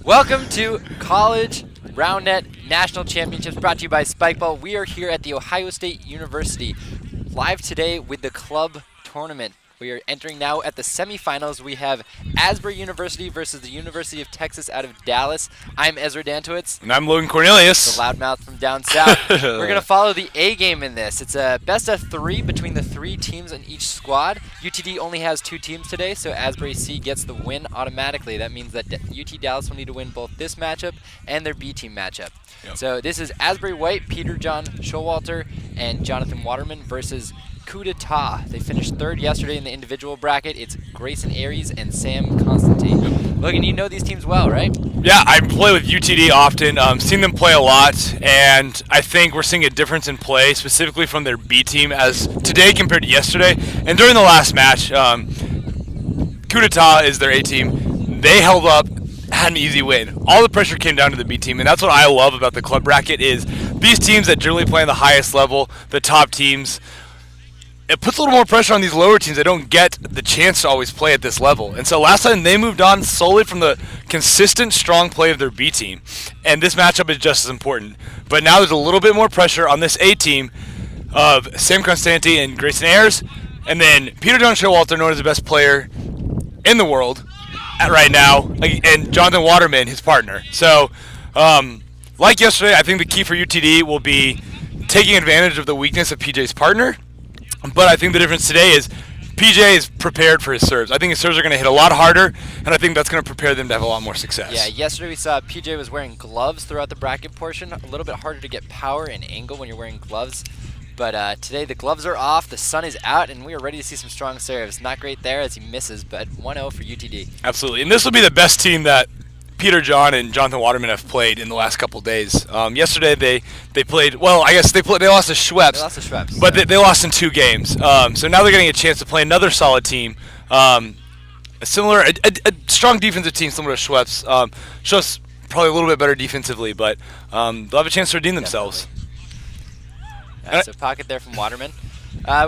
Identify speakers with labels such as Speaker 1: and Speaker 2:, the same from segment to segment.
Speaker 1: Welcome to College RoundNet National Championships brought to you by Spikeball. We are here at the Ohio State University live today with the club tournament. We are entering now at the semifinals. We have Asbury University versus the University of Texas out of Dallas. I'm Ezra Dantowitz.
Speaker 2: And I'm Logan Cornelius.
Speaker 1: The loudmouth from down south. We're going to follow the A game in this. It's a best of 3 between the 3 teams in each squad. UTD only has 2 teams today, so Asbury C gets the win automatically. That means that UT Dallas will need to win both this matchup and their B team matchup. Yep. So this is Asbury White, Peter John Showalter, and Jonathan Waterman versus Coup. They finished 3rd yesterday in the individual bracket. It's Grayson Aries and Sam Constantine. Logan, you know these teams well, right?
Speaker 2: Yeah, I play with UTD often. Seen them play a lot, and I think we're seeing a difference in play, specifically from their B team, as today compared to yesterday. And during the last match, Coup is their A team. They held up, had an easy win. All the pressure came down to the B team, and that's what I love about the club bracket is these teams that generally play on the highest level, the top teams. It puts a little more pressure on these lower teams that don't get the chance to always play at this level. And so last time they moved on solely from the consistent, strong play of their B team. And this matchup is just as important. But now there's a little bit more pressure on this A team of Sam Constantine and Grayson Ayers. And then Peter John Showalter, known as the best player in the world right now. And Jonathan Waterman, his partner. So, like yesterday, I think the key for UTD will be taking advantage of the weakness of PJ's partner. But I think the difference today is PJ is prepared for his serves. I think his serves are going to hit a lot harder, and I think that's going to prepare them to have a lot more success.
Speaker 1: Yeah, yesterday we saw PJ was wearing gloves throughout the bracket portion. A little bit harder to get power and angle when you're wearing gloves. But today the gloves are off, the sun is out, and we are ready to see some strong serves. Not great there as he misses, but 1-0 for UTD.
Speaker 2: Absolutely, and this will be the best team that Peter John and Jonathan Waterman have played in the last couple of days. Yesterday they played, well, I guess they lost to Schweppes.
Speaker 1: They lost to Schweppes.
Speaker 2: But they lost in 2 games. So now they're getting a chance to play another solid team. A strong defensive team similar to Schweppes. Schweppes probably a little bit better defensively, but they'll have a chance to redeem themselves.
Speaker 1: So pocket there from Waterman.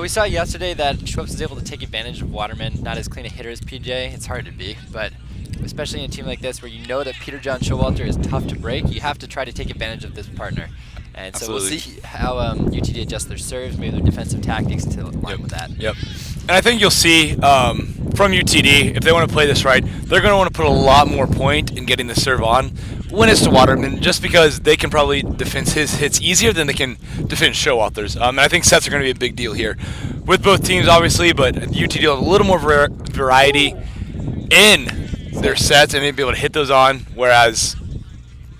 Speaker 1: We saw yesterday that Schweppes was able to take advantage of Waterman. Not as clean a hitter as PJ. It's hard to be, but especially in a team like this where you know that Peter John Showalter is tough to break, you have to try to take advantage of this partner. And
Speaker 2: Absolutely.
Speaker 1: So we'll see how UTD adjusts their serves, maybe their defensive tactics to align with that.
Speaker 2: Yep. And I think you'll see from UTD, if they want to play this right, they're going to want to put a lot more point in getting the serve on when it's to Waterman, just because they can probably defend his hits easier than they can defend Showalter's. And I think sets are going to be a big deal here with both teams, obviously, but UTD will have a little more variety in their sets and maybe be able to hit those on, whereas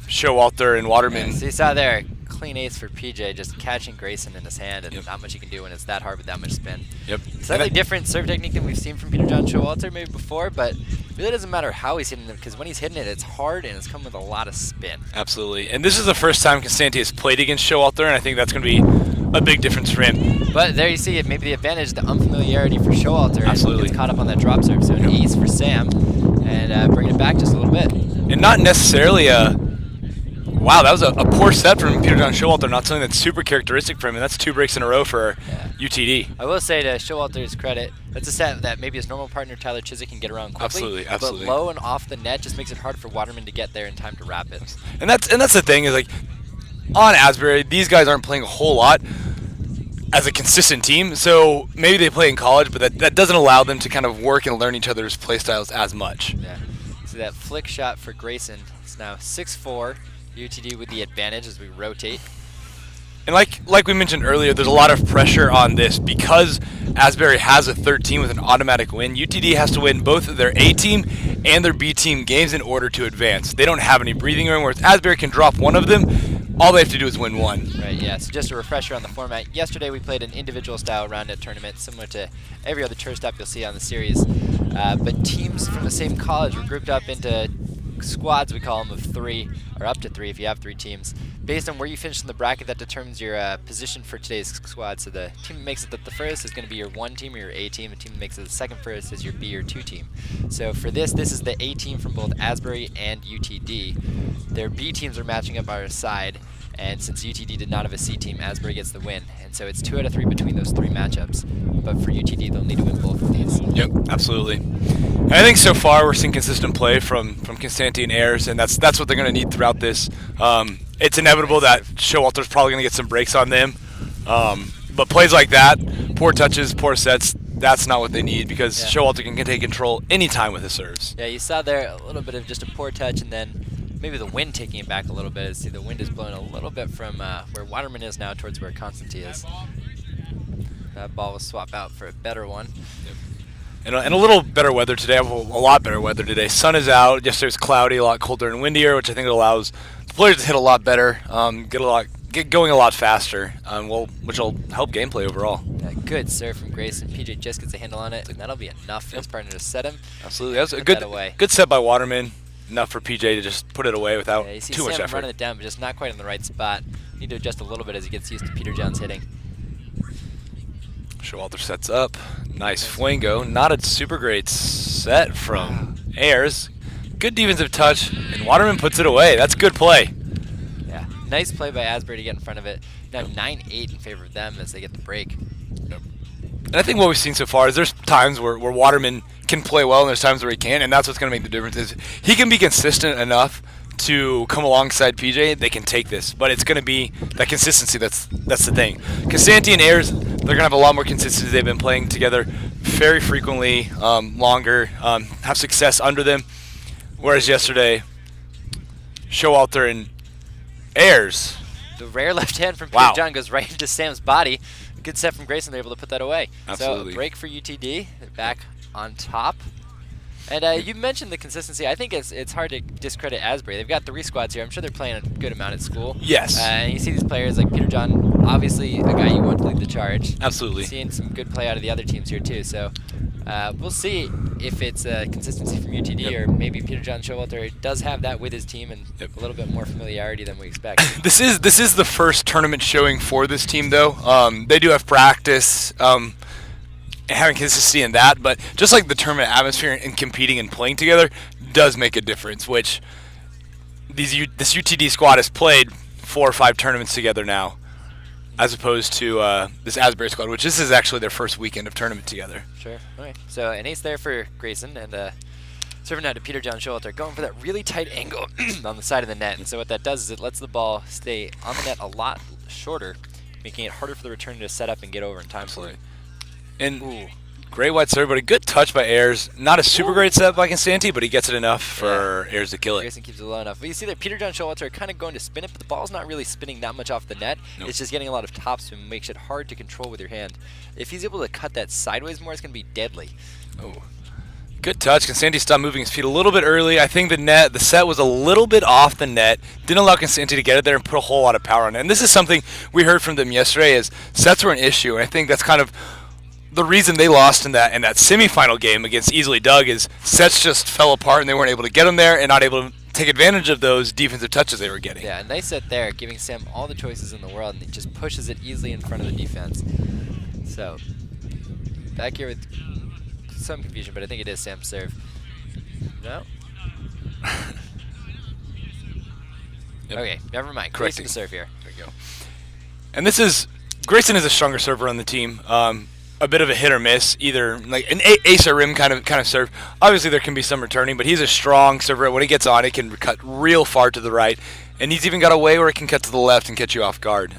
Speaker 2: Showalter and Waterman.
Speaker 1: So you saw there, clean ace for PJ, just catching Grayson in his hand, and not much he can do when it's that hard with that much spin.
Speaker 2: Yep.
Speaker 1: Slightly different serve technique than we've seen from Peter John Showalter maybe before, but it really doesn't matter how he's hitting it, because when he's hitting it, it's hard and it's coming with a lot of spin.
Speaker 2: Absolutely. And this is the first time Constantine has played against Showalter, and I think that's going to be a big difference for him.
Speaker 1: But there you see it, maybe the advantage, the unfamiliarity for Showalter.
Speaker 2: Absolutely.
Speaker 1: Gets caught up on that drop serve, so an ace for Sam, and bring it back just a little bit.
Speaker 2: And not necessarily wow, that was a poor set from Peter John Showalter, not something that's super characteristic for him, and that's 2 breaks in a row for UTD.
Speaker 1: I will say to Showalter's credit, that's a set that maybe his normal partner Tyler Chiswick can get around quickly.
Speaker 2: Absolutely.
Speaker 1: But low and off the net just makes it hard for Waterman to get there in time to wrap it.
Speaker 2: And that's the thing is, like, on Asbury, these guys aren't playing a whole lot as a consistent team, so maybe they play in college, but that doesn't allow them to kind of work and learn each other's play styles as much.
Speaker 1: Yeah. So that flick shot for Grayson is now 6-4. UTD with the advantage as we rotate.
Speaker 2: And like we mentioned earlier, there's a lot of pressure on this because Asbury has a 13 with an automatic win. UTD has to win both of their A team and their B team games in order to advance. They don't have any breathing room, whereas Asbury can drop one of them. All they have to do is win one.
Speaker 1: Right, yeah. So just a refresher on the format. Yesterday we played an individual style RoundNet tournament similar to every other tour stop you'll see on the series. But teams from the same college were grouped up into squads, we call them, of 3, or up to 3 if you have 3 teams. Based on where you finish in the bracket, that determines your position for today's squad. So the team that makes it the first is going to be your 1 team or your A team. The team that makes it the second first is your B or 2 team. So for this is the A team from both Asbury and UTD. Their B teams are matching up by our side. And since UTD did not have a C team, Asbury gets the win. And so it's 2 out of 3 between those 3 matchups. But for UTD, they'll need to win both of these.
Speaker 2: Yep, absolutely. And I think so far we're seeing consistent play from Constanti and Ayers, and that's what they're going to need throughout this. It's inevitable that Showalter's probably going to get some breaks on them. But plays like that, poor touches, poor sets, that's not what they need, because Showalter can take control anytime with his serves.
Speaker 1: Yeah, you saw there a little bit of just a poor touch, and then maybe the wind taking it back a little bit. See, the wind is blowing a little bit from where Waterman is now towards where Constanti is. That ball will swap out for a better one.
Speaker 2: Yep. And a little better weather today, a lot better weather today. Sun is out, yesterday was cloudy, a lot colder and windier, which I think allows the players to hit a lot better, get going a lot faster, which will help gameplay overall.
Speaker 1: Yeah, good serve from Grayson. PJ just gets a handle on it, and that'll be enough for his partner to set him.
Speaker 2: Absolutely, that was a good set by Waterman. Enough for PJ to just put it away without
Speaker 1: you see
Speaker 2: too much
Speaker 1: Sam
Speaker 2: effort.
Speaker 1: Running it down, but just not quite in the right spot. Need to adjust a little bit as he gets used to Peter John's hitting.
Speaker 2: Showalter sets up. Nice flango. Not a super great set from Ayers. Good defensive touch, and Waterman puts it away. That's good play.
Speaker 1: Yeah, nice play by Asbury to get in front of it. Now 9-8 in favor of them as they get the break.
Speaker 2: Yep. And I think what we've seen so far is there's times where Waterman can play well, and there's times where he can't, and that's what's going to make the difference. Is he can be consistent enough to come alongside PJ, they can take this, but it's going to be that consistency. That's the thing. Constanti and Ayers, they're going to have a lot more consistency. They've been playing together very frequently, longer, have success under them. Whereas yesterday, Showalter and Ayers.
Speaker 1: The rare left hand from Peter John goes right into Sam's body. Good set from Grayson. They're able to put that away.
Speaker 2: Absolutely.
Speaker 1: So a break for UTD. They're back on top. And you mentioned the consistency. I think it's hard to discredit Asbury. They've got 3 squads here. I'm sure they're playing a good amount at school.
Speaker 2: Yes.
Speaker 1: And you see these players like Peter John, obviously a guy you want to lead the charge.
Speaker 2: Absolutely.
Speaker 1: Seeing some good play out of the other teams here too. So we'll see if it's consistency from UTD or maybe Peter John Showalter does have that with his team and a little bit more familiarity than we expect.
Speaker 2: This is the first tournament showing for this team, though. They do have practice. Having consistency in that, but just like the tournament atmosphere and competing and playing together does make a difference, which this UTD squad has played 4 or 5 tournaments together now, as opposed to this Asbury squad, which this is actually their first weekend of tournament together.
Speaker 1: Sure. Okay. So an ace there for Grayson, and serving out to Peter John Showalter, going for that really tight angle on the side of the net. And so what that does is it lets the ball stay on the net a lot shorter, making it harder for the returner to set up and get over in time.
Speaker 2: Absolutely. And great wide serve, but a good touch by Ayers. Not a super great set by Constanti, but he gets it enough for Ayers to kill it.
Speaker 1: Grayson keeps it low enough. But you see that Peter John Showalter kind of going to spin it, but the ball's not really spinning that much off the net. Nope. It's just getting a lot of topspin, makes it hard to control with your hand. If he's able to cut that sideways more, it's going to be deadly.
Speaker 2: Oh, good touch. Constanti stopped moving his feet a little bit early. I think the set was a little bit off the net. Didn't allow Constanti to get it there and put a whole lot of power on it. And this is something we heard from them yesterday is sets were an issue, and I think that's kind of the reason they lost in that semifinal game against Easily Dug is sets just fell apart and they weren't able to get them there and not able to take advantage of those defensive touches they were getting.
Speaker 1: Yeah, a nice set there, giving Sam all the choices in the world, and he just pushes it easily in front of the defense. So, back here with some confusion, but I think it is Sam's serve. No?
Speaker 2: Yep.
Speaker 1: Okay, never mind. Grayson to serve here.
Speaker 2: There we go. And Grayson is a stronger server on the team. A bit of a hit or miss, either like an ace or rim kind of serve. Obviously, there can be some returning, but he's a strong server. When he gets on, it can cut real far to the right, and he's even got a way where it can cut to the left and catch you off guard.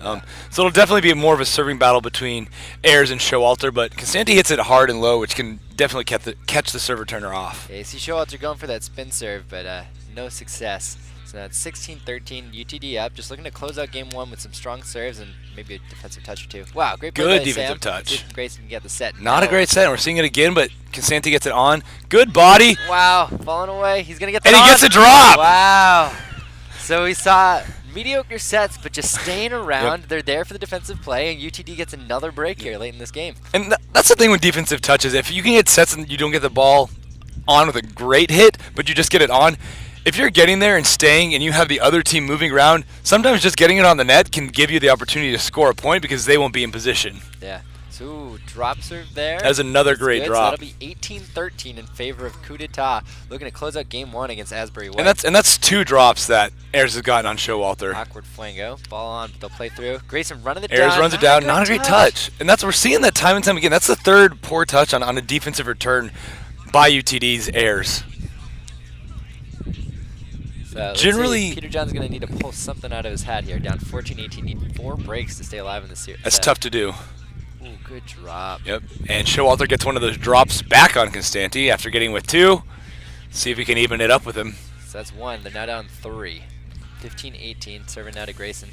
Speaker 2: So it'll definitely be more of a serving battle between Ayers and Showalter, but Constanti hits it hard and low, which can definitely catch the serve returner off.
Speaker 1: Yeah, you see Showalter going for that spin serve, but no success. So that's 16-13, UTD up. Just looking to close out game 1 with some strong serves and maybe a defensive touch or 2. Wow, great play
Speaker 2: good
Speaker 1: by
Speaker 2: defensive
Speaker 1: Sam.
Speaker 2: touch.
Speaker 1: Grayson can get the set.
Speaker 2: Not a great set, and we're seeing it again, but Constanti gets it on. Good body.
Speaker 1: Wow, falling away. He's going to get that
Speaker 2: and he gets a drop.
Speaker 1: Wow. So we saw mediocre sets, but just staying around.
Speaker 2: Yep.
Speaker 1: They're there for the defensive play, and UTD gets another break here late in this game.
Speaker 2: And that's the thing with defensive touches. If you can get sets and you don't get the ball on with a great hit, but you just get it on, if you're getting there and staying and you have the other team moving around, sometimes just getting it on the net can give you the opportunity to score a point because they won't be in position.
Speaker 1: Yeah. So, drop serve there.
Speaker 2: That's another great
Speaker 1: good.
Speaker 2: drop.
Speaker 1: So that'll be 18-13 in favor of Coup d'etat, looking to close out game 1 against Asbury White.
Speaker 2: And that's 2 drops that Ayers has gotten on Showalter.
Speaker 1: Awkward flango. Ball on, but they'll play through. Grayson running it down.
Speaker 2: Ayers runs it down. Not a great touch. And we're seeing that time and time again. That's the 3rd poor touch on a defensive return by UTD's Ayers.
Speaker 1: So
Speaker 2: Generally,
Speaker 1: Peter John's going to need to pull something out of his hat here. Down 14-18. Need 4 breaks to stay alive in this series.
Speaker 2: That's tough to do.
Speaker 1: Ooh, good drop.
Speaker 2: Yep. And Showalter gets one of those drops back on Constanti after getting with 2. See if he can even it up with him.
Speaker 1: So that's 1. They're now down 3. 15-18. Serving now to Grayson.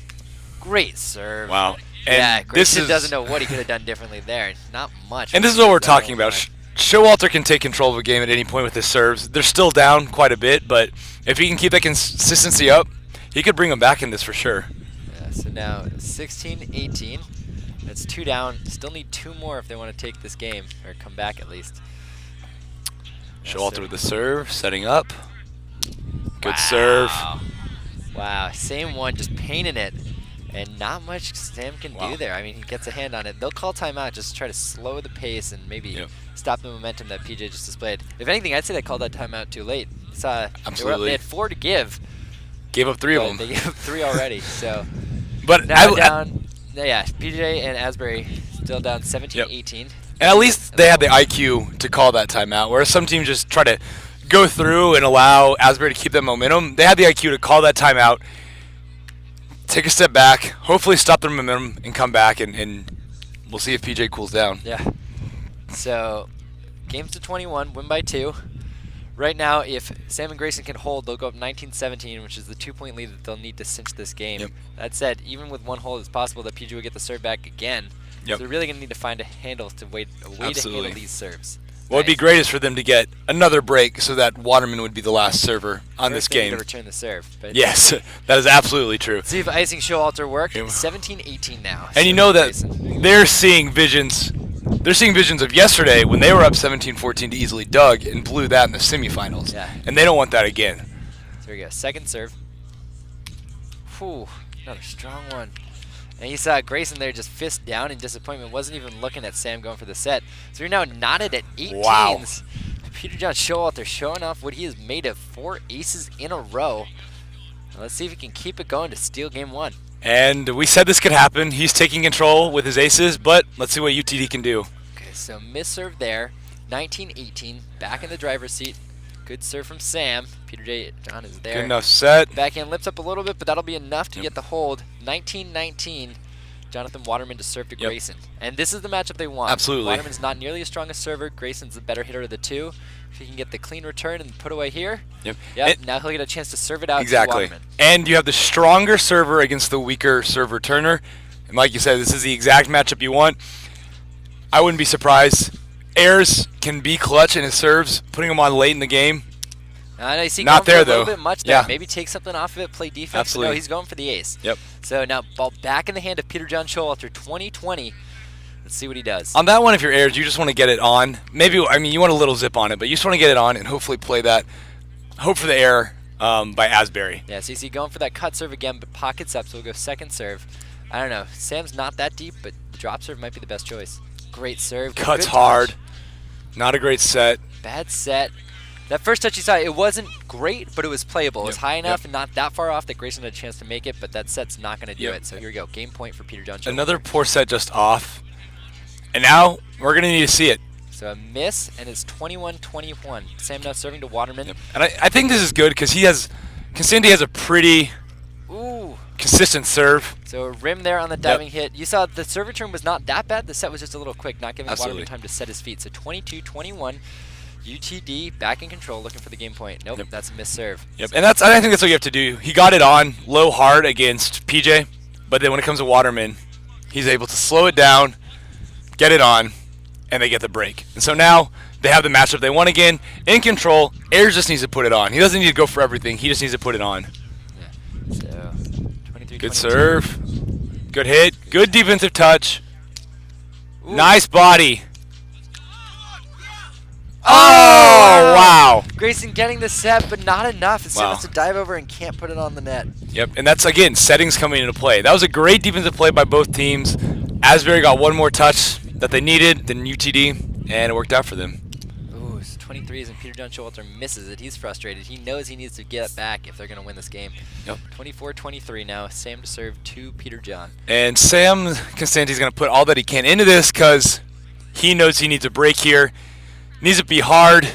Speaker 1: Great serve.
Speaker 2: Wow.
Speaker 1: And yeah, Grayson
Speaker 2: this
Speaker 1: doesn't know what he could have done differently there. Not much.
Speaker 2: And this is what we're talking about. Showalter can take control of a game at any point with his serves. They're still down quite a bit, but if he can keep that consistency up, he could bring them back in this for sure.
Speaker 1: Yeah, so now 16-18. That's 2 down. Still need 2 more if they want to take this game, or come back at least.
Speaker 2: Showalter with the serve, setting up. Good
Speaker 1: wow.
Speaker 2: serve.
Speaker 1: Wow, same one, just painting it. And not much Sam can do there. I mean, he gets a hand on it. They'll call timeout just to try to slow the pace and maybe stop the momentum that PJ just displayed. If anything, I'd say they called that timeout too late.
Speaker 2: Absolutely.
Speaker 1: They had 4 to give.
Speaker 2: Gave up 3 of them.
Speaker 1: They gave up 3 already. So,
Speaker 2: but
Speaker 1: now down. Yeah, PJ and Asbury still down 17-18.
Speaker 2: And at least they had the IQ to call that timeout, whereas some teams just try to go through and allow Asbury to keep that momentum. They had the IQ to call that timeout, take a step back, hopefully stop their momentum, and come back, and we'll see if PJ cools down.
Speaker 1: Yeah. So, games to 21, win by 2. Right now, if Sam and Grayson can hold, they'll go up 19-17, which is the 2-point lead that they'll need to cinch this game.
Speaker 2: Yep.
Speaker 1: That said, even with 1 hold, it's possible that PG will get the serve back again.
Speaker 2: Yep.
Speaker 1: So they're really going to need to find a way to handle these serves.
Speaker 2: What would be great is for them to get another break so that Waterman would be the last server on this
Speaker 1: They need
Speaker 2: game.
Speaker 1: to return the serve. But
Speaker 2: Yes, that is absolutely true.
Speaker 1: see if icing Showalter worked. 17-18 now.
Speaker 2: And you know that they're seeing visions. They're seeing visions of yesterday when they were up 17-14 to easily Doug and blew that in the semifinals.
Speaker 1: Yeah.
Speaker 2: And they don't want that again.
Speaker 1: So here we go. Second serve. Whew, another strong one. And you saw Grayson there just fist down in disappointment. Wasn't even looking at Sam going for the set. So you're now knotted at 18s.
Speaker 2: Wow.
Speaker 1: Peter John Showalter showing off what he has made of 4 aces in a row. Now let's see if he can keep it going to steal game 1.
Speaker 2: And we said this could happen. He's taking control with his aces, but let's see what UTD can do.
Speaker 1: Okay, so miss serve there. 19-18. Back in the driver's seat. Good serve from Sam. Peter John is there.
Speaker 2: Good enough set.
Speaker 1: Backhand lips up a little bit, but that'll be enough to get the hold. 19-19. Jonathan Waterman to serve to Grayson. And this is the matchup they want.
Speaker 2: Absolutely.
Speaker 1: Waterman's not nearly as strong a server. Grayson's the better hitter of the 2. If he can get the clean return and put away here, now he'll get a chance to serve it out to Waterman.
Speaker 2: And you have the stronger server against the weaker serve returner. And like you said, this is the exact matchup you want. I wouldn't be surprised. Ayers can be clutch in his serves, putting them on late in the game.
Speaker 1: I know, you see,
Speaker 2: not there,
Speaker 1: though. A little bit much there.
Speaker 2: Yeah.
Speaker 1: Maybe take something off of it, play defense.
Speaker 2: Absolutely.
Speaker 1: But no, he's going for the ace.
Speaker 2: Yep.
Speaker 1: So now ball back in the hand of Peter John Showalter, 20-20. Let's see what he does.
Speaker 2: On that one, if you're Ayers, you just want to get it on. Maybe, I mean, you want a little zip on it, but you just want to get it on and hopefully play that. Hope for the error by Asbury.
Speaker 1: Yeah, so you see going for that cut serve again, but pockets up, so we'll go second serve. I don't know. Sam's not that deep, but the drop serve might be the best choice. Great serve.
Speaker 2: Cuts
Speaker 1: good
Speaker 2: hard.
Speaker 1: touch.
Speaker 2: Not a great set.
Speaker 1: Bad set. That first touch you saw, it wasn't great, but it was playable. It was high enough and not that far off that Grayson had a chance to make it, but that set's not going to do it. So here we go. Game point for Peter John Showalter.
Speaker 2: Another poor set just off. And now we're going to need to see it.
Speaker 1: So a miss, and it's 21-21. Sam now serving to Waterman.
Speaker 2: And I think this is good because Constanti has a pretty consistent serve.
Speaker 1: So rim there on the diving hit. You saw the serve return was not that bad. The set was just a little quick, not giving Waterman time to set his feet. So 22-21. UTD back in control, looking for the game point. Nope, that's a missed serve.
Speaker 2: Yep, and I think that's what you have to do. He got it on low hard against PJ, but then when it comes to Waterman, he's able to slow it down, get it on, and they get the break. And so now they have the matchup they want again, in control. Ayers just needs to put it on. He doesn't need to go for everything. He just needs to put it on.
Speaker 1: Yeah. So 23-22.
Speaker 2: Good serve. Good hit. Good defensive touch. Nice body. Oh, wow.
Speaker 1: Grayson getting the set, but not enough. Sam has to dive over and can't put it on the net.
Speaker 2: Yep, and that's, again, settings coming into play. That was a great defensive play by both teams. Asbury got one more touch that they needed than UTD, and it worked out for them.
Speaker 1: Ooh, it's 23s, and Peter John Showalter misses it. He's frustrated. He knows he needs to get back if they're going to win this game.
Speaker 2: Yep.
Speaker 1: 24-23 now. Sam to serve to Peter John.
Speaker 2: And Sam Constanti's going to put all that he can into this because he knows he needs a break here. Needs to be hard.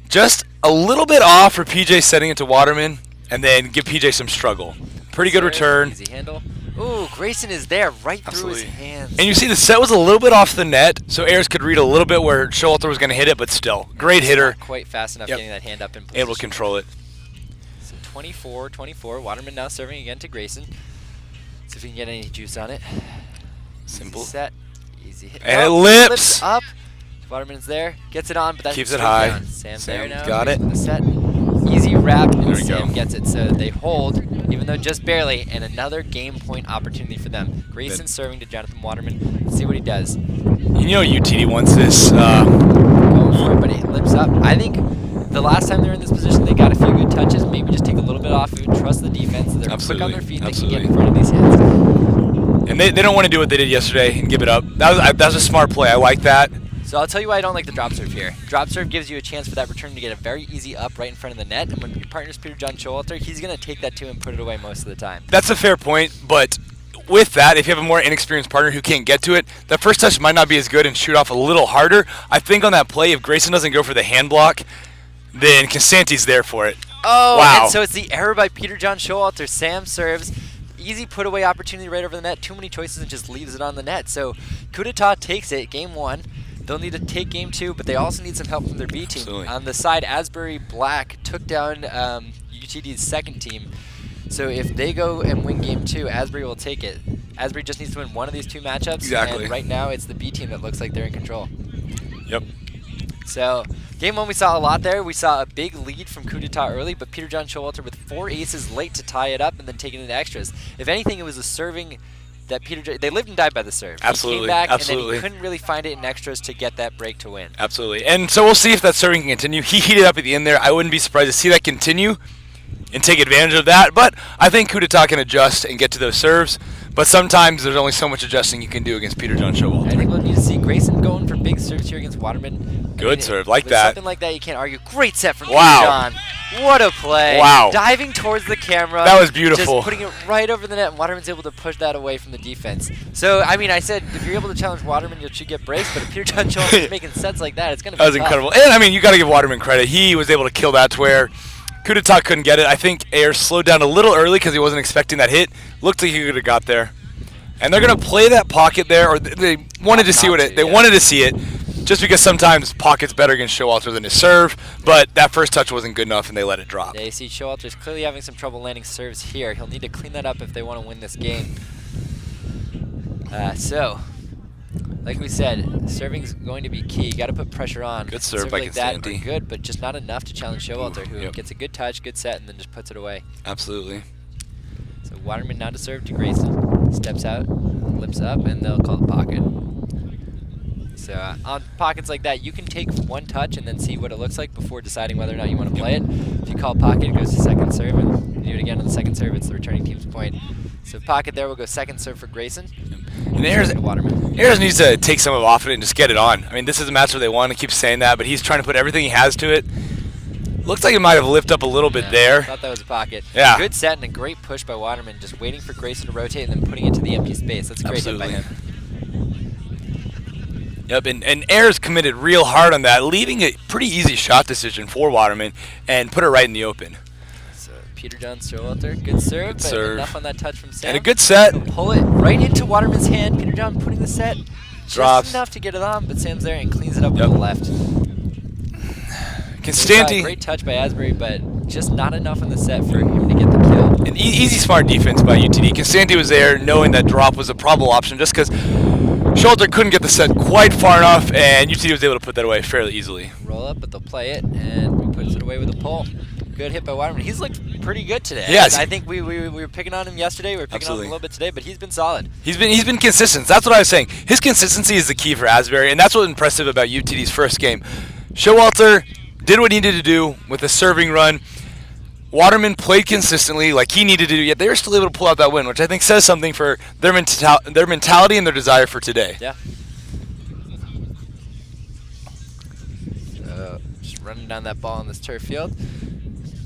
Speaker 2: Just a little bit off for PJ setting it to Waterman, and then give PJ some struggle. Pretty good return.
Speaker 1: Easy handle. Ooh, Grayson is there right through
Speaker 2: Absolutely.
Speaker 1: his hands.
Speaker 2: And you see the set was a little bit off the net, so Ayers could read a little bit where Showalter was going to hit it, but still, great hitter.
Speaker 1: Not quite fast enough getting that hand up in position.
Speaker 2: Able to control it.
Speaker 1: So 24-24. Waterman now serving again to Grayson. See if we can get any juice on it.
Speaker 2: Simple.
Speaker 1: Easy set. Easy hit.
Speaker 2: And it lips.
Speaker 1: Up. Waterman's there. Gets it on, but that
Speaker 2: keeps it high.
Speaker 1: Down. Sam's there now.
Speaker 2: Got it.
Speaker 1: The set. Easy wrap, and Sam
Speaker 2: go.
Speaker 1: gets it. So they hold, even though just barely, and another game point opportunity for them. Grayson serving to Jonathan Waterman. Let's see what he does.
Speaker 2: You know UTD wants this.
Speaker 1: Going for it, but it lips up. I think the last time they were in this position, they got a few good touches. Maybe just take a little bit off of it. Trust the defense. They're quick on their feet. They can get in front of these hits.
Speaker 2: And they don't want to do what they did yesterday and give it up. That was a smart play. I like that.
Speaker 1: So I'll tell you why I don't like the drop serve here. Drop serve gives you a chance for that return to get a very easy up right in front of the net, and when your partner's Peter John Showalter, he's going to take that too and put it away most of the time.
Speaker 2: That's a fair point, but with that, if you have a more inexperienced partner who can't get to it, that first touch might not be as good and shoot off a little harder. I think on that play, if Grayson doesn't go for the hand block, then Constanti's there for it.
Speaker 1: Oh,
Speaker 2: wow.
Speaker 1: And so it's the error by Peter John Showalter. Sam serves. Easy put away opportunity right over the net. Too many choices and just leaves it on the net. So Coup d'etat takes it, game one. They'll need to take game two, but they also need some help from their B team.
Speaker 2: Absolutely.
Speaker 1: On the side, Asbury Black took down UTD's second team. So if they go and win game two, Asbury will take it. Asbury just needs to win one of these two matchups.
Speaker 2: Exactly.
Speaker 1: And right now, it's the B team that looks like they're in control.
Speaker 2: Yep.
Speaker 1: So game one, we saw a lot there. We saw a big lead from Coup d'etat early, but Peter John Showalter with 4 aces late to tie it up and then taking it to extras. If anything, it was a serving that they lived and died by the serve.
Speaker 2: Absolutely.
Speaker 1: He came back
Speaker 2: Absolutely.
Speaker 1: and then he couldn't really find it in extras to get that break to win.
Speaker 2: Absolutely. And so we'll see if that serving can continue. He heated up at the end there. I wouldn't be surprised to see that continue and take advantage of that. But I think Coup d'etat can adjust and get to those serves. But sometimes there's only so much adjusting you can do against Peter John Showalter.
Speaker 1: I think we'll need to see Grayson going for big serves here against Waterman.
Speaker 2: Good serve, like
Speaker 1: with
Speaker 2: that.
Speaker 1: Something like that, you can't argue. Great set from
Speaker 2: Wow.
Speaker 1: Peter John. What a play.
Speaker 2: Wow.
Speaker 1: Diving towards the camera.
Speaker 2: That was beautiful.
Speaker 1: Just putting it right over the net, and Waterman's able to push that away from the defense. So, I mean, I said if you're able to challenge Waterman, you should get breaks, but if Peter John Showalter's making sets like that, it's going to be
Speaker 2: That was
Speaker 1: tough.
Speaker 2: incredible. And, I mean, you got to give Waterman credit. He was able to kill that to where Coup d'etat couldn't get it. I think Ayers slowed down a little early because he wasn't expecting that hit. Looked like he could have got there. And they're going to play that pocket there, or they wanted to see what it. They wanted to see it, just because sometimes pocket's better against Showalter than his serve. But that first touch wasn't good enough, and they let it drop.
Speaker 1: Yeah, you see Showalter's clearly having some trouble landing serves here. He'll need to clean that up if they want to win this game. So, like we said, serving's going to be key. You got to put pressure on.
Speaker 2: Good serve
Speaker 1: Serve
Speaker 2: by
Speaker 1: like that are
Speaker 2: Constanti.
Speaker 1: good, but just not enough to challenge Showalter, who
Speaker 2: Yep.
Speaker 1: gets a good touch, good set, and then just puts it away.
Speaker 2: Absolutely.
Speaker 1: So Waterman now to serve to Grayson. Steps out, lips up, and they'll call the pocket. So on pockets like that, you can take one touch and then see what it looks like before deciding whether or not you want to play it. If you call pocket, it goes to second serve, and you do it again on the second serve, it's the returning team's point. So pocket there will go second serve for Grayson.
Speaker 2: And Ayers needs to take some of it off it and just get it on. I mean, this is a match where they want to keep saying that, but he's trying to put everything he has to it. Looks like it might have lifted up a little bit there.
Speaker 1: I thought that was a pocket.
Speaker 2: Yeah.
Speaker 1: Good set and a great push by Waterman, just waiting for Grayson to rotate and then putting it to the empty space. That's a great hit by him.
Speaker 2: Yep, and Ayers committed real hard on that, leaving a pretty easy shot decision for Waterman and put it right in the open.
Speaker 1: So Peter John Showalter, good serve, but
Speaker 2: serve.
Speaker 1: enough on that touch from Sam.
Speaker 2: And a good set.
Speaker 1: Pull it right into Waterman's hand. Peter John putting the set.
Speaker 2: Drops.
Speaker 1: Just enough to get it on, but Sam's there and cleans it up with the left.
Speaker 2: Constanti.
Speaker 1: Great touch by Asbury, but just not enough in the set for him to get the kill.
Speaker 2: An easy, smart defense by UTD. Constanti was there knowing that drop was a probable option just because Showalter couldn't get the set quite far enough, and UTD was able to put that away fairly easily.
Speaker 1: Roll up, but they'll play it, and he puts it away with a pull. Good hit by Waterman. He's looked pretty good today.
Speaker 2: Yes.
Speaker 1: I think we were picking on him yesterday. We were picking on him a little bit today, but he's been solid.
Speaker 2: He's been consistent. That's what I was saying. His consistency is the key for Asbury, and that's what's impressive about UTD's first game. Showalter did what he needed to do with a serving run. Waterman played consistently like he needed to do, yet they were still able to pull out that win, which I think says something for their mentality and their desire for today.
Speaker 1: Yeah. running down that ball on this turf field.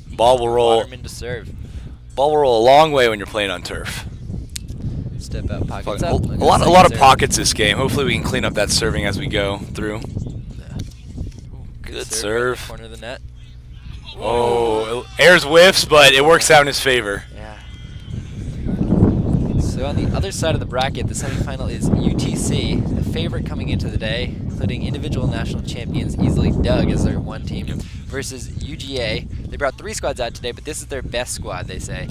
Speaker 2: Ball will roll.
Speaker 1: Waterman to serve.
Speaker 2: Ball will roll a long way when you're playing on turf.
Speaker 1: Step out, pockets
Speaker 2: A
Speaker 1: up.
Speaker 2: lot of pockets this game. Hopefully we can clean up that serving as we go through. Good serve.
Speaker 1: Right corner of the net.
Speaker 2: Oh, airs whiffs, but it works out in his favor.
Speaker 1: Yeah. So on the other side of the bracket, the semifinal is UTC, the favorite coming into the day, including individual national champions, easily Doug as their one team, versus UGA. They brought 3 squads out today, but this is their best squad, they say,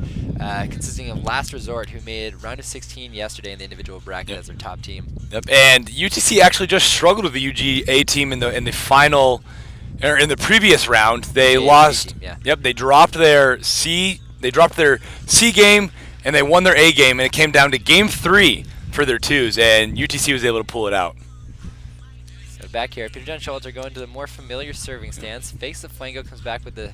Speaker 1: consisting of Last Resort, who made round of 16 yesterday in the individual bracket as their top team.
Speaker 2: Yep, and UTC actually just struggled with the UGA team in the final, or in the previous round. They lost.
Speaker 1: Team, yeah.
Speaker 2: Yep, they dropped their C game, and they won their A game, and it came down to game 3 for their 2s, and UTC was able to pull it out.
Speaker 1: So back here, Peter John Schultz are going to the more familiar serving stance. Fakes the flango, comes back with the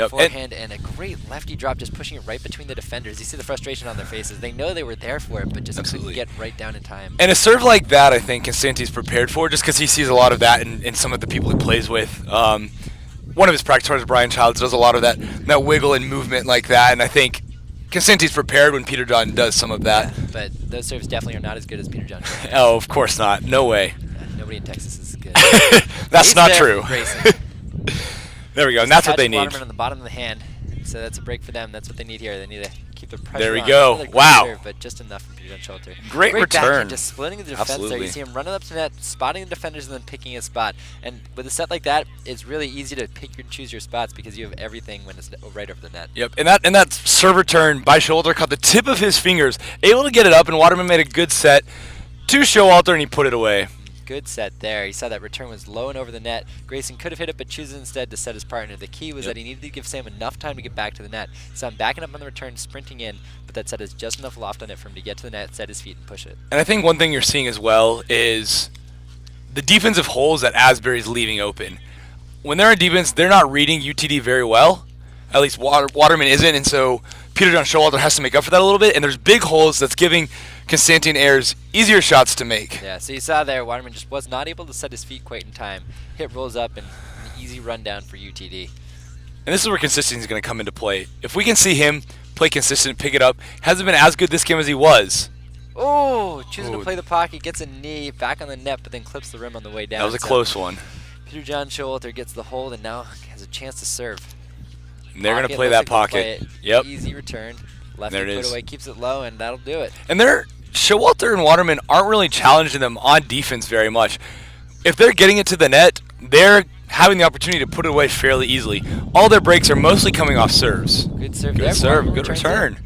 Speaker 1: forehand, and a great lefty drop, just pushing it right between the defenders. You see the frustration on their faces. They know they were there for it, but just couldn't get right down in time.
Speaker 2: And a serve like that, I think Constanti's prepared for, just because he sees a lot of that in some of the people he plays with. One of his practice partners, Brian Childs, does a lot of that wiggle and movement like that, and I think Constanti's prepared when Peter John does some of that.
Speaker 1: Yeah, but those serves definitely are not as good as Peter John.
Speaker 2: Oh, of course not. No way.
Speaker 1: Nobody in Texas is good.
Speaker 2: That's not true. There we go, and that's what they need.
Speaker 1: Waterman on the bottom of the hand, so that's a break for them. That's what they need here. They need to keep the pressure.
Speaker 2: There we
Speaker 1: on.
Speaker 2: go. Wow.
Speaker 1: Serve, but just enough from Peter John Schultz.
Speaker 2: Great return.
Speaker 1: Backhand, just splitting the defense
Speaker 2: Absolutely.
Speaker 1: there. You see him running up to net, spotting the defenders, and then picking his spot. And with a set like that, it's really easy to pick and choose your spots because you have everything when it's right over the net.
Speaker 2: Yep, and that serve return by Showalter caught the tip of his fingers, able to get it up, and Waterman made a good set to Showalter, and he put it away.
Speaker 1: Good set there. You saw that return was low and over the net. Grayson could have hit it, but chooses instead to set his partner. The key was that he needed to give Sam enough time to get back to the net. So I'm backing up on the return, sprinting in, but that set has just enough loft on it for him to get to the net, set his feet, and push it.
Speaker 2: And I think one thing you're seeing as well is the defensive holes that Asbury's leaving open. When they're in defense, they're not reading UTD very well. At least Waterman isn't, and so Peter John Showalter has to make up for that a little bit. And there's big holes that's giving Constantine Ayers easier shots to make.
Speaker 1: Yeah, so you saw there, Waterman just was not able to set his feet quite in time. Hit rolls up and an easy rundown for UTD.
Speaker 2: And this is where consistency is going to come into play. If we can see him play consistent, pick it up, hasn't been as good this game as he was.
Speaker 1: Oh, choosing to play the pocket, gets a knee back on the net, but then clips the rim on the way down.
Speaker 2: That was a close one.
Speaker 1: Peter John Showalter gets the hold and now has a chance to serve.
Speaker 2: And they're going to play that pocket. Yep.
Speaker 1: Easy return. Lefty
Speaker 2: there it
Speaker 1: put
Speaker 2: is.
Speaker 1: away, keeps it low, and that'll do it.
Speaker 2: And Showalter and Waterman aren't really challenging them on defense very much. If they're getting it to the net, they're having the opportunity to put it away fairly easily. All their breaks are mostly coming off serves.
Speaker 1: Good serve.
Speaker 2: Good serve. Good return.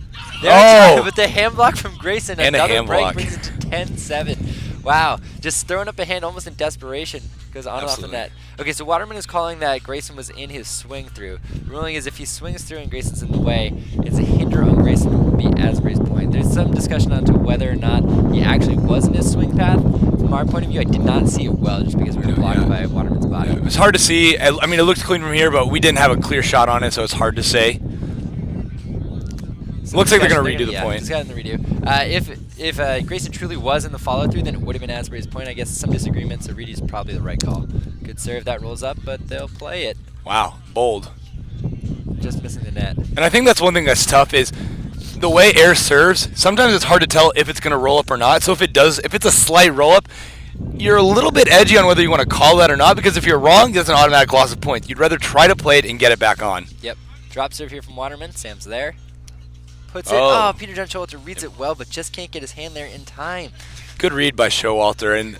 Speaker 1: But the hand block from Grayson.
Speaker 2: And
Speaker 1: another
Speaker 2: a hand
Speaker 1: break
Speaker 2: block.
Speaker 1: brings it to 10-7. Wow. Just throwing up a hand almost in desperation. Goes on and off the net. Okay, so Waterman is calling that Grayson was in his swing through. The ruling is if he swings through and Grayson's in the way, it's a hinder on Grayson. It will be Asbury's point. There's some discussion on to whether or not he actually was in his swing path. From our point of view, I did not see it well just because we were blocked by Waterman's body.
Speaker 2: It was hard to see. I mean, it looked clean from here, but we didn't have a clear shot on it, so it's hard to say. Looks like they're going to redo the point.
Speaker 1: It's got in the redo. If Grayson truly was in the follow-through, then it would have been Asbury's point. I guess some disagreements, so Reedy's probably the right call. Good serve, that rolls up, but they'll play it.
Speaker 2: Wow, bold.
Speaker 1: Just missing the net.
Speaker 2: And I think that's one thing that's tough is the way air serves, sometimes it's hard to tell if it's going to roll up or not. So if it's a slight roll-up, you're a little bit edgy on whether you want to call that or not, because if you're wrong, that's an automatic loss of points. You'd rather try to play it and get it back on.
Speaker 1: Yep. Drop serve here from Waterman. Sam's there. Puts it. Oh, Peter John Showalter reads it well, but just can't get his hand there in time.
Speaker 2: Good read by Showalter, and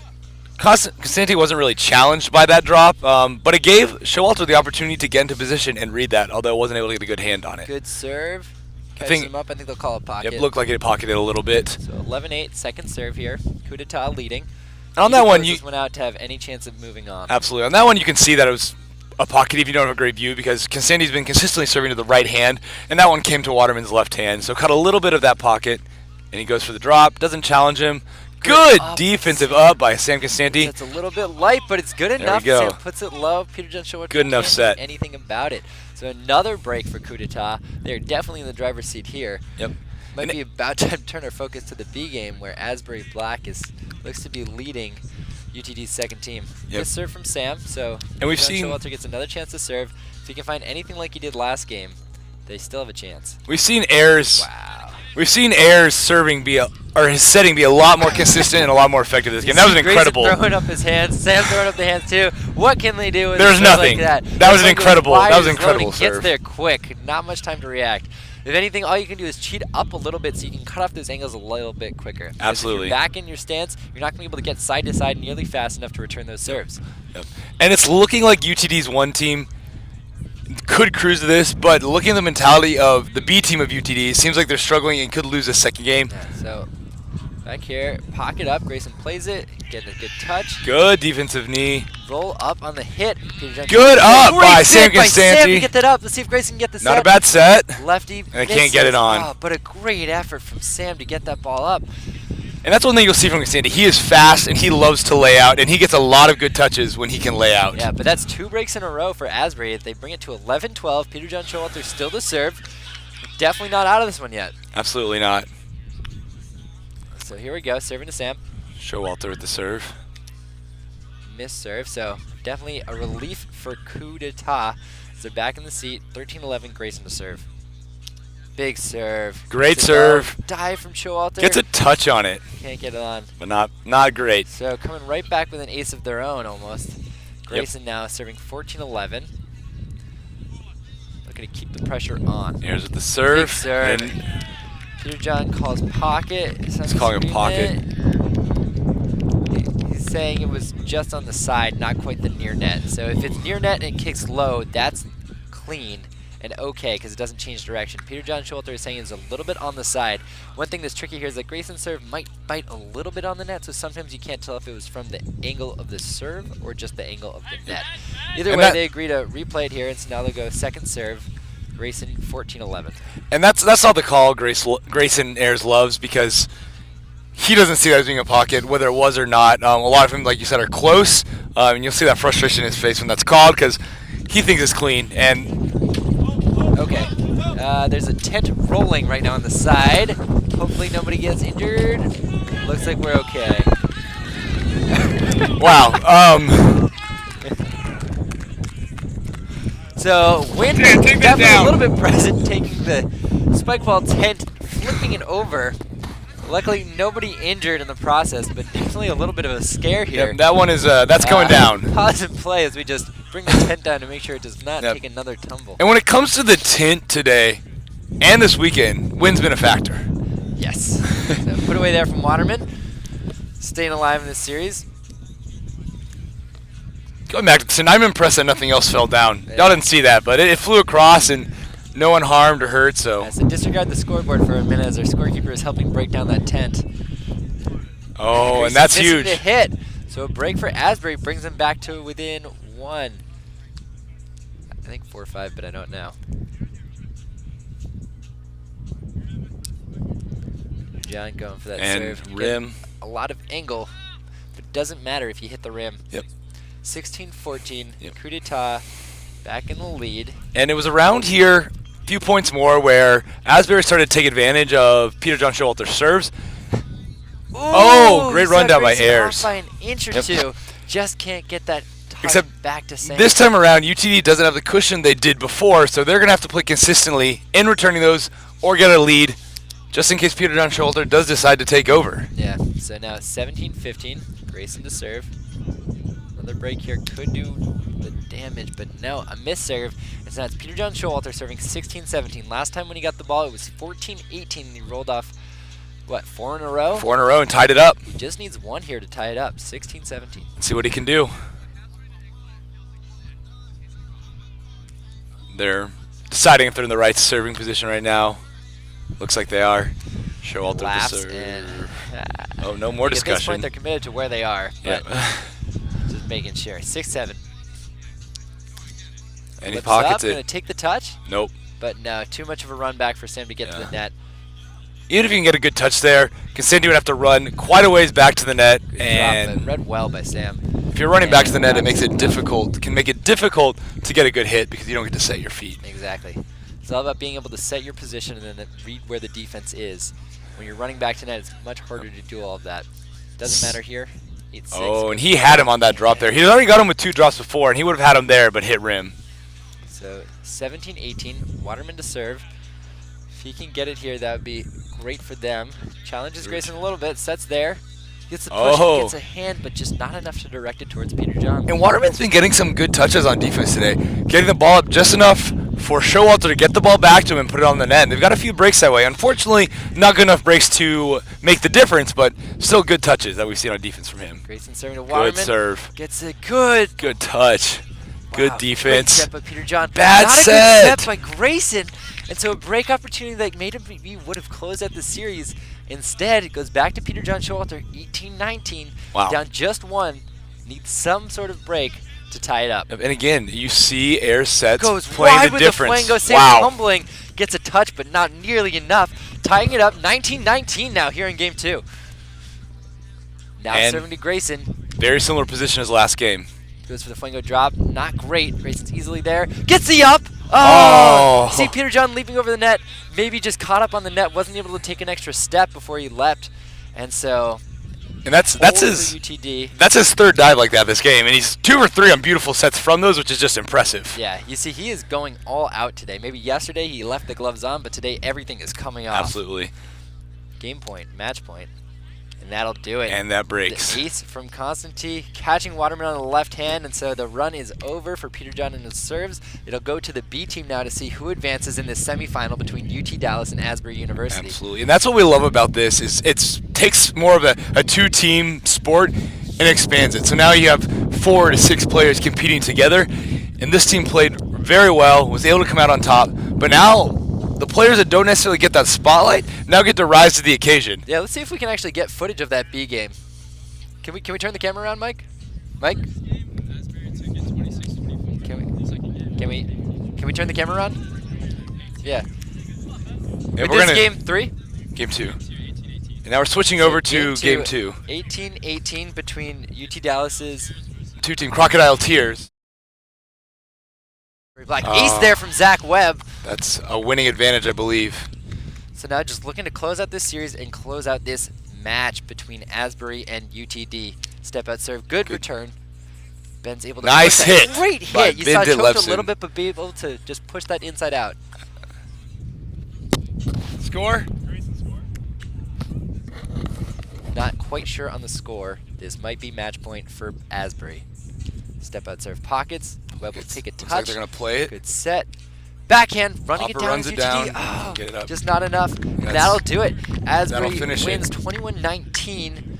Speaker 2: Constantine wasn't really challenged by that drop, but it gave Showalter the opportunity to get into position and read that, although wasn't able to get a good hand on it.
Speaker 1: Good serve. Catches him up. I think they'll call it pocket.
Speaker 2: It looked like it pocketed a little bit.
Speaker 1: So 11-8, second serve here. Coup d'etat leading.
Speaker 2: And on that one,
Speaker 1: you went out to have any chance of moving on.
Speaker 2: Absolutely. On that one, you can see that it was a pocket if you don't have a great view, because Constantine's been consistently serving to the right hand, and that one came to Waterman's left hand. So cut a little bit of that pocket, and he goes for the drop. Doesn't challenge him. Good defensive up by Sam Constantine.
Speaker 1: It's a little bit light, but it's good enough.
Speaker 2: There we go.
Speaker 1: Sam puts it low. Peter John Showalter
Speaker 2: Good enough
Speaker 1: can't
Speaker 2: set.
Speaker 1: do anything about it. So another break for Coup d'etat. They're definitely in the driver's seat here.
Speaker 2: Yep.
Speaker 1: Might be about time to turn our focus to the B game, where Asbury Black looks to be leading UTD's second team.
Speaker 2: Yep.
Speaker 1: Good serve from Sam, so
Speaker 2: and we've
Speaker 1: John
Speaker 2: seen
Speaker 1: Showalter gets another chance to serve. If he can find anything like he did last game, they still have a chance.
Speaker 2: we've seen Ayers.
Speaker 1: Wow.
Speaker 2: We've seen Ayers serving or his setting be a lot more consistent and a lot more effective this game. That was an incredible.
Speaker 1: Grayson throwing up his hands. Sam throwing up the hands too. What can they do with
Speaker 2: There's
Speaker 1: a serve
Speaker 2: nothing.
Speaker 1: like that?
Speaker 2: That was an incredible. That was an incredible
Speaker 1: serve. Gets
Speaker 2: serve.
Speaker 1: there quick. Not much time to react. If anything, all you can do is cheat up a little bit so you can cut off those angles a little bit quicker. Because
Speaker 2: Absolutely.
Speaker 1: if you're back in your stance, you're not going to be able to get side to side nearly fast enough to return those serves.
Speaker 2: Yep. And it's looking like UTD's one team could cruise to this, but looking at the mentality of the B team of UTD, it seems like they're struggling and could lose a second game.
Speaker 1: Yeah, so back here, pocket up. Grayson plays it, getting a good touch.
Speaker 2: Good defensive knee.
Speaker 1: Roll up on the hit.
Speaker 2: Good up by Sam
Speaker 1: Sam
Speaker 2: Constanti.
Speaker 1: to get that up. Let's see if Grayson can get the set.
Speaker 2: Not a bad set.
Speaker 1: Lefty
Speaker 2: And they can't get it on.
Speaker 1: Oh, but a great effort from Sam to get that ball up.
Speaker 2: And that's one thing you'll see from Constanti. He is fast and he loves to lay out, and he gets a lot of good touches when he can lay out.
Speaker 1: Yeah, but that's 2 breaks in a row for Asbury. If they bring it to 11-12, Peter John Showalter still to serve. Definitely not out of this one yet.
Speaker 2: Absolutely not.
Speaker 1: So here we go, serving to Sam.
Speaker 2: Showalter with the serve.
Speaker 1: Missed serve, so definitely a relief for Coup d'etat as they're back in the seat. 13-11, Grayson to serve. Big serve.
Speaker 2: Great
Speaker 1: Gets it
Speaker 2: serve.
Speaker 1: low. Dive from Showalter.
Speaker 2: Gets a touch on it,
Speaker 1: Can't get it on.
Speaker 2: but not great.
Speaker 1: So coming right back with an ace of their own almost. Grayson now serving 14-11. Looking to keep the pressure on.
Speaker 2: Here's with the serve.
Speaker 1: Big serve.
Speaker 2: And
Speaker 1: Peter John calls pocket.
Speaker 2: he's calling him pocket.
Speaker 1: He's saying it was just on the side, not quite the near net. So if it's near net and it kicks low, that's clean and okay because it doesn't change direction. Peter John Showalter is saying it's a little bit on the side. One thing that's tricky here is that Grayson's serve might bite a little bit on the net, so sometimes you can't tell if it was from the angle of the serve or just the angle of the net. Either way, they agree to replay it here, and so now they'll go second serve. Grayson 14-11.
Speaker 2: And that's not the call Grayson Ayers loves, because he doesn't see that as being a pocket, whether it was or not. A lot of them, like you said, are close, and you'll see that frustration in his face when that's called because he thinks it's clean. And
Speaker 1: okay, there's a tent rolling right now on the side. Hopefully nobody gets injured. Looks like we're okay.
Speaker 2: wow.
Speaker 1: So wind definitely a little bit present, taking the Spikeball tent, flipping it over. Luckily, nobody injured in the process, but definitely a little bit of a scare here.
Speaker 2: Yep, that one is that's going down.
Speaker 1: Pause and play as we just bring the tent down to make sure it does not take another tumble.
Speaker 2: And when it comes to the tent today and this weekend, wind's been a factor.
Speaker 1: Yes. So put away there from Waterman, staying alive in this series.
Speaker 2: Going back to the tent, I'm impressed that nothing else fell down. Y'all didn't see that, but it flew across and no one harmed or hurt. So
Speaker 1: disregard the scoreboard for a minute as our scorekeeper is helping break down that tent.
Speaker 2: Oh, and that's
Speaker 1: missing
Speaker 2: huge.
Speaker 1: The hit. So a break for Asbury brings them back to within 1. I think 4 or 5, but I don't know. John going for that serve.
Speaker 2: Rim.
Speaker 1: A lot of angle, but it doesn't matter if you hit the rim.
Speaker 2: Yep.
Speaker 1: 16-14, Coup d'etat, back in the lead.
Speaker 2: And it was around here, a few points more, where Asbury started to take advantage of Peter John Showalter's serves.
Speaker 1: Ooh,
Speaker 2: great rundown by Ayers.
Speaker 1: Off by an inch or two. Just can't get that touch back to Sam.
Speaker 2: This time around, UTD doesn't have the cushion they did before, so they're going to have to play consistently in returning those or get a lead, just in case Peter John Showalter does decide to take over.
Speaker 1: Yeah, so now 17-15, Grayson to serve. Another break here could do the damage, but no, a miss serve. And so that's Peter John Showalter serving 16-17. Last time when he got the ball, it was 14-18, and he rolled off, what, 4 in a row?
Speaker 2: 4 in a row and tied it up.
Speaker 1: He just needs 1 here to tie it up, 16-17.
Speaker 2: Let's see what he can do. They're deciding if they're in the right serving position right now. Looks like they are. Showalter to serve. Oh, no more discussion.
Speaker 1: At this point, they're committed to where they are. But just making sure. 6-7.
Speaker 2: And he pockets it.
Speaker 1: Going to take the touch?
Speaker 2: Nope.
Speaker 1: But no, too much of a run back for Sam to get to the net.
Speaker 2: Even if you can get a good touch there, Constanti would have to run quite a ways back to the net. And
Speaker 1: read well by Sam.
Speaker 2: If you're running back to the net, it makes it difficult. Can make it difficult to get a good hit because you don't get to set your feet.
Speaker 1: Exactly. It's all about being able to set your position and then read where the defense is. When you're running back to net, it's much harder to do all of that. Doesn't matter here. 8-6.
Speaker 2: Oh, and he had him on that drop there. He already got him with 2 drops before, and he would have had him there, but hit rim.
Speaker 1: So 17-18, Waterman to serve. If he can get it here, that would be great for them. Challenges Grayson a little bit, sets there. Gets the push, gets a hand, but just not enough to direct it towards Peter John.
Speaker 2: And Waterman's been getting some good touches on defense today. Getting the ball up just enough for Showalter to get the ball back to him and put it on the net. And they've got a few breaks that way. Unfortunately, not good enough breaks to make the difference, but still good touches that we've seen on defense from him.
Speaker 1: Grayson serving to Waterman.
Speaker 2: Good serve.
Speaker 1: Gets it good.
Speaker 2: Good touch. Good defense.
Speaker 1: Great set by Peter John.
Speaker 2: Bad
Speaker 1: not
Speaker 2: set.
Speaker 1: a good set by Grayson. And so a break opportunity that made him would have closed out the series. Instead, it goes back to Peter John Showalter, 18-19.
Speaker 2: Wow.
Speaker 1: Down just 1. Needs some sort of break to tie it up.
Speaker 2: And again, you see air sets
Speaker 1: Goes
Speaker 2: playing
Speaker 1: wide
Speaker 2: the
Speaker 1: with
Speaker 2: difference.
Speaker 1: the Fuego, save humbling. Gets a touch, but not nearly enough. Tying it up, 19-19 now here in game 2. Now
Speaker 2: and
Speaker 1: serving to Grayson.
Speaker 2: Very similar position as last game.
Speaker 1: Goes for the Fuego drop. Not great. Grayson's easily there. Gets the up. Oh! See Peter John leaping over the net. Maybe just caught up on the net. Wasn't able to take an extra step before he leapt. And so...
Speaker 2: And that's his
Speaker 1: UTD.
Speaker 2: That's his 3rd dive like that this game, and he's 2 or 3 on beautiful sets from those, which is just impressive.
Speaker 1: Yeah, you see, he is going all out today. Maybe yesterday he left the gloves on, but today everything is coming off.
Speaker 2: Absolutely.
Speaker 1: Game point, match point, and that'll do it.
Speaker 2: And that breaks.
Speaker 1: The ace from Constantine, catching Waterman on the left hand, and so the run is over for Peter John and his serves. It'll go to the B team now to see who advances in this semifinal between UT Dallas and Asbury University.
Speaker 2: Absolutely, and that's what we love about this is it takes more of a 2-team sport and expands it. So now you have 4 to 6 players competing together, and this team played very well, was able to come out on top, but now the players that don't necessarily get that spotlight now get to rise to the occasion.
Speaker 1: Yeah, let's see if we can actually get footage of that B game. Can we turn the camera around, Mike? Mike? Can we turn the camera on? Yeah. With this game 3?
Speaker 2: Game 2. And now we're switching over to game 2.
Speaker 1: 18-18 between UT Dallas's
Speaker 2: 2-team Crocodile Tears.
Speaker 1: Black ace there from Zach Webb.
Speaker 2: That's a winning advantage, I believe.
Speaker 1: So now just looking to close out this series and close out this match between Asbury and UTD. Step out serve, good return. Ben's able to
Speaker 2: nice hit.
Speaker 1: Great hit. You saw
Speaker 2: Ben
Speaker 1: choked a little bit, but be able to just push that inside out.
Speaker 2: Score?
Speaker 1: Not quite sure on the score. This might be match point for Asbury. Step out serve pockets. Webb will take a touch.
Speaker 2: Looks like they're going to play it.
Speaker 1: Good set. Backhand, running
Speaker 2: Hopper
Speaker 1: it down.
Speaker 2: runs it down.
Speaker 1: Oh,
Speaker 2: Get it up.
Speaker 1: just not enough. That'll do it. Asbury
Speaker 2: finish
Speaker 1: wins
Speaker 2: it.
Speaker 1: 21-19,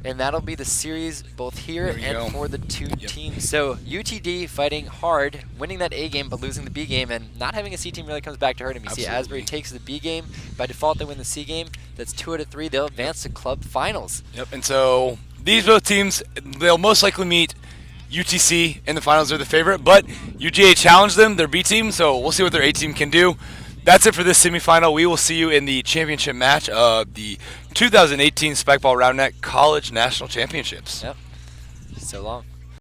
Speaker 1: and that'll be the series both here and for the 2 teams. So UTD fighting hard, winning that A game but losing the B game, and not having a C team really comes back to hurt him. You see Asbury takes the B game. By default, they win the C game. That's 2 out of 3. They'll advance to club finals.
Speaker 2: Yep, and so these both teams, they'll most likely meet UTC in the finals. They're the favorite, but UGA challenged them, their B team, so we'll see what their A team can do. That's it for this semifinal. We will see you in the championship match of the 2018 Spikeball Round Net College National Championships.
Speaker 1: Yep. So long.